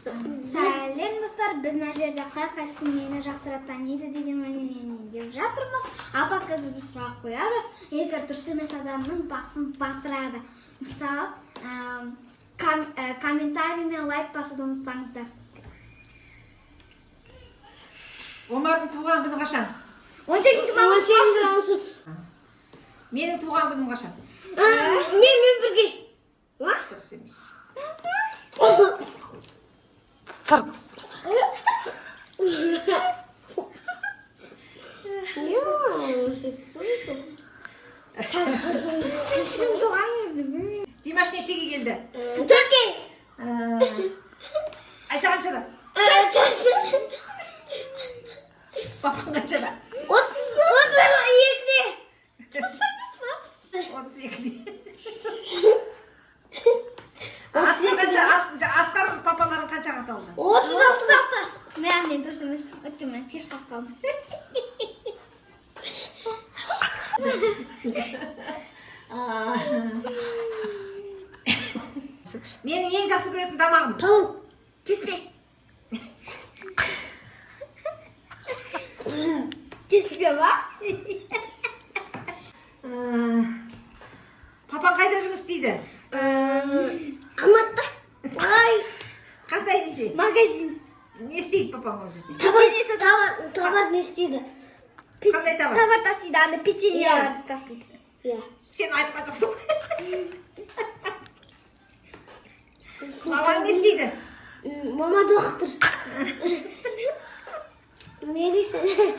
Сәлем достар, біз мына жерде қай-қайсысы мені жақсырақ таниды деген ойын деп жатырмыз. Апа қазір бір сұрақ қояды. Егер дұрыс емес адамның басын батырады. Мысалы, комментарий мен лайк басуды ұмытпаңыздар. Омардың туған күні қашан? 18 мамыз. Менің туған күнім қашан? Мен бірге. Дұрыс емес. Димаш нешеге келді? 4-ге. Айша қаншада? Папаң қаншада? 32-де. 32-де. Асқар папаларың қаншаға қалды? 36-та. Мен дұрыс емес. Өйткені мен кеш қалып қалдым. Менің ең жақсы көретін тамағым? Тауық. Кеспе. Кеспе ба? Папаң қайда жұмыс істейді? Алматыда. Қандай дейді? Магазин. Не істейді папаң ол жерде? Товар не істейді? Қандай товар? Товар тасиды, аны печеньеларды тасиды. Сен айтқан жоқсың. Мамаң не істейді? Мама доктор. Медицина.